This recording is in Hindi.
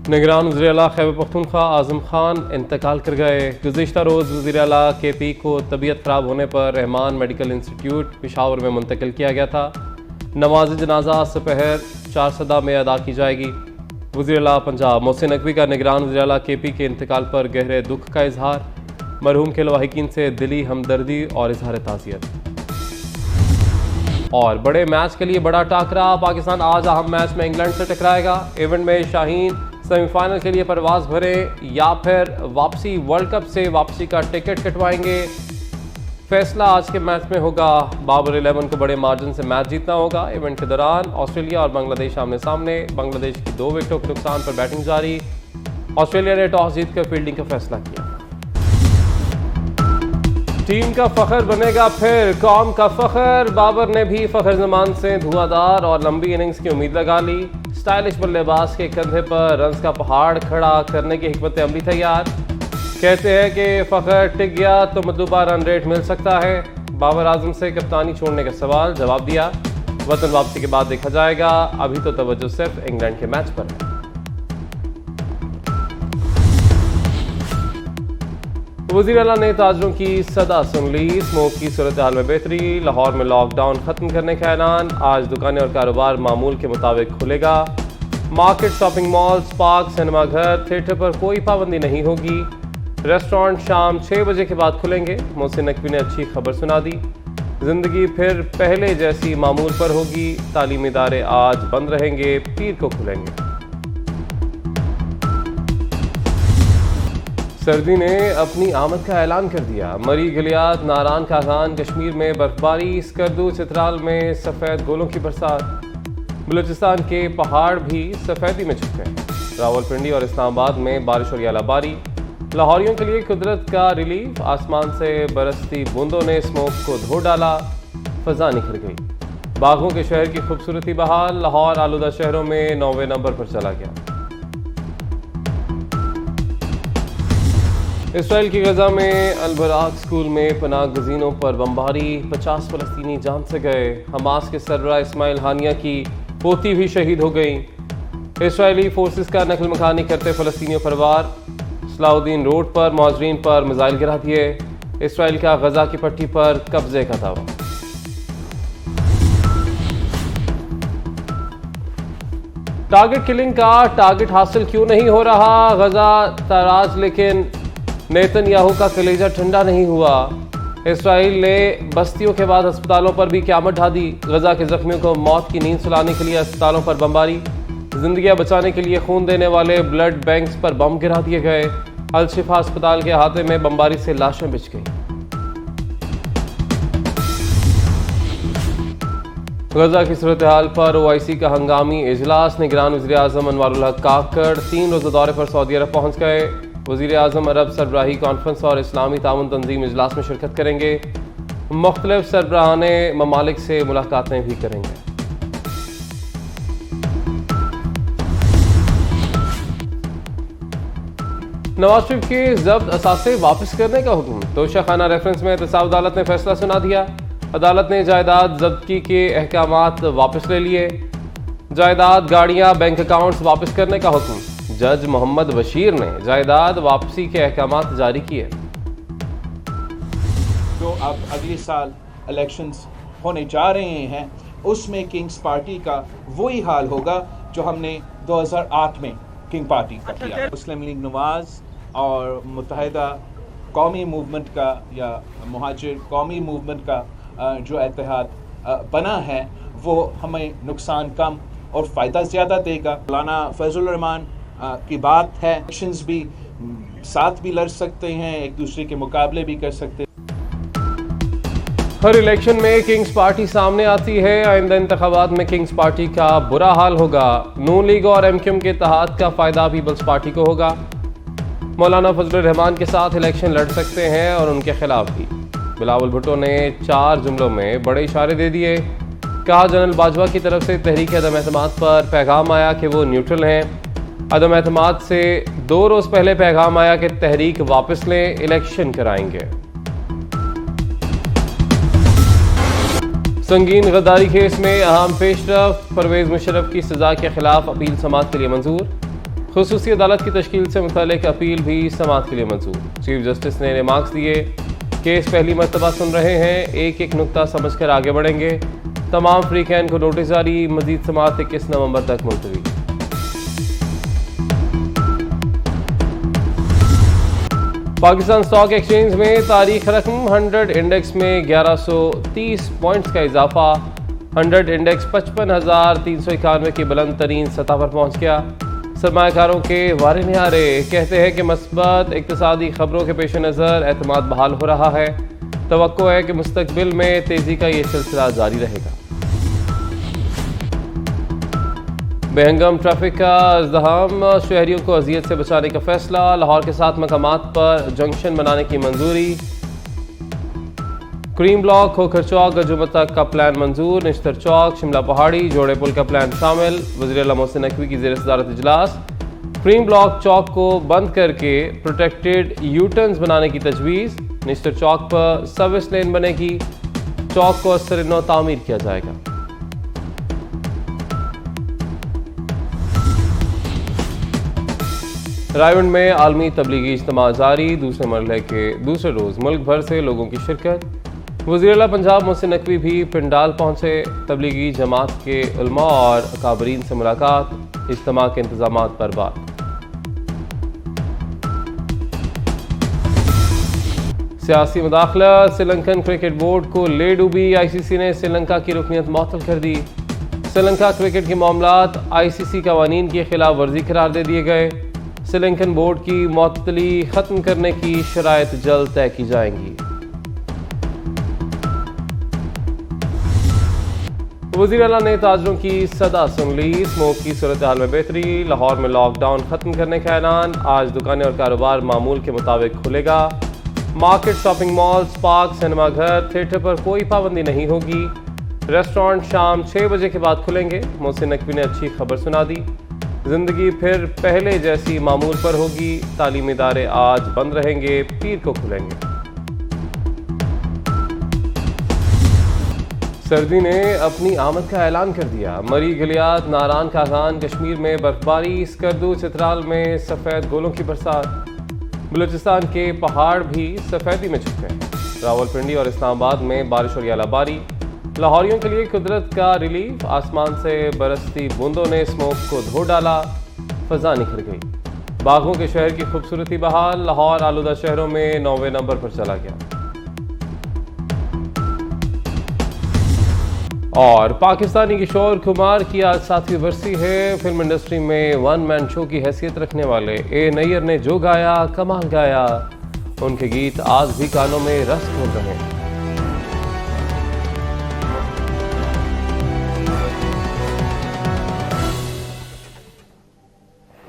निगरान वज़ीर आला खैबर पख्तूनख्वा आज़म खान इंतकाल कर गए। गुज़िश्ता रोज़ वज़ीर आला KP को तबीयत ख़राब होने पर रहमान मेडिकल इंस्टीट्यूट पेशावर में मुंतकिल किया गया था। नमाज जनाजा सुपहर 4 सदा में अदा की जाएगी। वज़ीर आला पंजाब मोहसिन नकवी का निगरान वज़ीर आला KP के इंतकाल पर गहरे दुख का इजहार। मरहूम के लवाहिकीन से दिली हमदर्दी और इजहार ताज़ियत। और बड़े मैच के लिए बड़ा टाकरा, पाकिस्तान आज अहम मैच में इंग्लैंड से टकराएगा। इवेंट में शाहीन सेमीफाइनल के लिए परवाज भरें या फिर वापसी वर्ल्ड कप से वापसी का टिकट कटवाएंगे, फैसला आज के मैच में होगा। बाबर 11 को बड़े मार्जिन से मैच जीतना होगा। इवेंट के दौरान ऑस्ट्रेलिया और बांग्लादेश आमने सामने। बांग्लादेश की 2 विकेटों के नुकसान पर बैटिंग जारी। ऑस्ट्रेलिया ने टॉस जीतकर फील्डिंग का फैसला किया। टीम का फखर बनेगा फिर कौम का फखर। बाबर ने भी फखर जमान से धुआंधार और लंबी इनिंग्स की उम्मीद लगा ली। स्टाइलिश बल्लेबाज के कंधे पर रन्स का पहाड़ खड़ा करने की हिकमत अमली तैयार। कहते हैं कि फखर टिक गया तो मतलूबा रन रेट मिल सकता है। बाबर आजम से कप्तानी छोड़ने का सवाल जवाब दिया। वतन वापसी के बाद देखा जाएगा, अभी तो तवज्जो सिर्फ इंग्लैंड के मैच पर है। वज़ीर आला ने ताजरों की सदा सुन ली। स्मोक की सूरत हाल में बेहतरी। लाहौर में लॉकडाउन खत्म करने का ऐलान। आज दुकानें और कारोबार मामूल के मुताबिक खुलेगा। Market, shopping malls, park, cinema घर, थिएटर पर कोई पाबंदी नहीं होगी। रेस्टोरेंट शाम 6 बजे के बाद खुलेंगे। मोहसिन नकवी ने अच्छी खबर सुना दी। जिंदगी फिर पहले जैसी मामूल पर होगी। तालीमी इदारे आज बंद रहेंगे, पीर को खुलेंगे। सर्दी ने अपनी आमद का ऐलान कर दिया। मरी, गिलियाद, नारान, कागान, कश्मीर में बर्फबारी। स्कर्दू, चित्राल में सफ़ेद गोलों की बरसात। बलूचिस्तान के पहाड़ भी सफ़ेदी में छुप गए। रावलपिंडी और इस्लामाबाद में बारिश और यालाबारी। लाहौरियों के लिए कुदरत का रिलीफ। आसमान से बरसती बूंदों ने स्मोक को धो डाला। फ़ज़ा निखर गई। बागों के शहर की खूबसूरती बहाल। लाहौर आलूदा शहरों में 9वें नंबर पर चला गया। इसराइल की गजा में अल-बराक स्कूल में पनाह गज़ीनों पर बमबारी। 50 फ़लस्तीनी जान से गए। हमास के सरबराह इस्माइल हानिया की पोती भी शहीद हो गई। इसराइली फोर्सेस का नकल मकानी करते फ़लस्तीनियों पर वार। सलाउद्दीन रोड पर मुहाजिरीन पर मिसाइल गिरा दिए। इसराइल का गजा की पट्टी पर कब्जे का दावा। टारगेट किलिंग का टारगेट हासिल क्यों नहीं हो रहा? गजा ताराज, लेकिन नेतन्याहू का कलेजा ठंडा नहीं हुआ। इसराइल ने बस्तियों के बाद अस्पतालों पर भी क़यामत ढा दी। गजा के जख्मियों को मौत की नींद सुलाने के लिए अस्पतालों पर बमबारी। जिंदगियां बचाने के लिए खून देने वाले ब्लड बैंक्स पर बम गिरा दिए गए। अल-शिफा अस्पताल के अहाते में बमबारी से लाशें बिछ गईं। गजा की सूरत हाल पर OIC का हंगामी इजलास। निगरान वज़ीर आज़म अनवारुल हक काकड़ 3 रोज़ा दौरे पर सऊदी अरब पहुँच गए। वज़ीर आज़म अरब सरबराही कॉन्फ्रेंस और इस्लामी ताउन तंजीम इजलास में शिरकत करेंगे। मुख्तलिफ सरबराहाने ममालिक से मुलाकातें भी करेंगे। नवाज शरीफ के जब्त असासे वापस करने का हुक्म। तोशाखाना रेफरेंस में एहतसाब अदालत ने फैसला सुना दिया। अदालत ने जायदाद जब्ती के अहकामात वापस ले लिए। जायदाद, गाड़ियां, बैंक अकाउंट्स वापस करने का हुक्म। जज मोहम्मद बशीर ने जायदाद वापसी के अहकामात जारी किए। जो अब अगले साल इलेक्शंस होने जा रहे हैं, उसमें किंग्स पार्टी का वही हाल होगा जो हमने 2008 में किंग पार्टी का किया। मुस्लिम लीग नवाज और मुत्तहिदा कौमी मूवमेंट का या मुहाजिर कौमी मूवमेंट का जो इत्तेहाद बना है, वो हमें नुकसान कम और फ़ायदा ज़्यादा देगा। मौलाना फैज़ुल रहमान की बात है, इलेक्शंस भी साथ भी लड़ सकते हैं, एक दूसरे के मुकाबले भी कर सकते हैं। हर इलेक्शन में किंग्स पार्टी सामने आती है। आइंदा इंतखाबात में किंग्स पार्टी का बुरा हाल होगा। नून लीग और MQM के इत्तेहाद का फ़ायदा पीपल्स पार्टी को होगा। मौलाना फजलुर रहमान के साथ इलेक्शन लड़ सकते हैं और उनके खिलाफ भी। बिलावल भुट्टो ने 4 जुमलों में बड़े इशारे दे दिए। कहा, जनरल बाजवा की तरफ से तहरीक अदम एतमाद पर पैगाम आया कि वो न्यूट्रल हैं। अदम एतमाद से 2 रोज़ पहले पैगाम आया कि तहरीक वापस लें, इलेक्शन कराएंगे। संगीन गद्दारी केस में अहम पेशरफ। परवेज मुशर्रफ की सजा के खिलाफ अपील समाअत के लिए मंजूर। खुसूसी अदालत की तश्कील से मुतालिक अपील भी समाअत के लिए मंजूर। चीफ जस्टिस ने रिमार्क्स दिए, केस पहली मरतबा सुन रहे हैं, एक एक नुक्ता समझकर आगे बढ़ेंगे। तमाम फ्रीकैन को नोटिस जारी, मजीद समाअत 21 नवंबर तक मुलतवी। पाकिस्तान स्टॉक एक्सचेंज में तारीख रकम 100 इंडेक्स में 1130 पॉइंट्स का इजाफा। 100 इंडेक्स 55,391 की बुलंद तरीन सतह पर पहुंच गया। सरमायाकारों के वारे निहारे कहते हैं कि मस्बत इक्तिसादी खबरों के पेश नज़र एतमाद बहाल हो रहा है। तवक्को है कि मुस्तकबिल में तेज़ी का ये सिलसिला जारी रहेगा। बेहंगम ट्रैफिक का इज़्दिहाम, शहरियों को अजियत से बचाने का फैसला। लाहौर के 7 मकामात पर जंक्शन बनाने की मंजूरी। क्रीम ब्लॉक, खोखर चौक, गजुमत तक का प्लान मंजूर। निश्तर चौक, शिमला पहाड़ी, जोड़े पुल का प्लान शामिल। वज़ीर आला मोहसिन नकवी की ज़ेर सदारत इजलास। क्रीम ब्लॉक चौक को बंद करके प्रोटेक्टेड यू टर्न्स बनाने की तजवीज़। निश्तर चौक पर सर्विस लेन बनेगी। चौक को असर-ए-नौ तामीर किया जाएगा। रायवंड में आलमी तबलीगी इज्तिमा जारी। दूसरे मरहले के दूसरे रोज़ मुल्क भर से लोगों की शिरकत। वज़ीर आला पंजाब मोहसिन नकवी भी पिंडाल पहुंचे। तबलीगी जमात के उलमा और अकाबरीन से मुलाकात। इज्तिमा के इंतजामात पर बात। सियासी मुदाखलत, श्रीलंकन क्रिकेट बोर्ड को ले डूबी। ICC ने श्रीलंका की रुकनीत मुअत्तल कर दी। श्रीलंका क्रिकेट के मामलात ICC कवानीन की खिलाफ वर्जी करार दे दिए गए। श्रीलंकन बोर्ड की मुअत्तली खत्म करने की शराइत जल्द तय की जाएंगी। वज़ीर आला ने ताजरों की सदा सुन ली। स्मोक की सूरत हाल में बेहतरी। लाहौर में लॉकडाउन खत्म करने का ऐलान। आज दुकानें और कारोबार मामूल के मुताबिक खुलेगा। Market, shopping malls, park, cinema घर, थिएटर पर कोई पाबंदी नहीं होगी। रेस्टोरेंट शाम 6 बजे के बाद खुलेंगे। मोहसिन नकवी ने अच्छी खबर सुना दी। जिंदगी फिर पहले जैसी मामूल पर होगी। तालीमी इदारे आज बंद रहेंगे, पीर को खुलेंगे। सर्दी ने अपनी आमद का ऐलान कर दिया। मरी, गिलियाद, नारान, कागान, कश्मीर में बर्फबारी। स्कर्दू, चित्राल में सफ़ेद गोलों की बरसात। बलूचिस्तान के पहाड़ भी सफ़ेदी में छुप गए। रावलपिंडी और इस्लामाबाद में बारिश और यालाबारी। लाहौरियों के लिए कुदरत का रिलीफ। आसमान से बरसती बूंदों ने स्मोक को धो डाला। फजा निखर गई। बागों के शहर की खूबसूरती बहाल। लाहौर आलूदा शहरों में 9वें नंबर पर चला गया। और पाकिस्तानी किशोर कुमार की आज 7वीं बरसी है। फिल्म इंडस्ट्री में वन मैन शो की हैसियत रखने वाले ए नैयर ने जो गाया, कमाल गाया। उनके गीत आज भी कानों में रस घोल रहे हैं।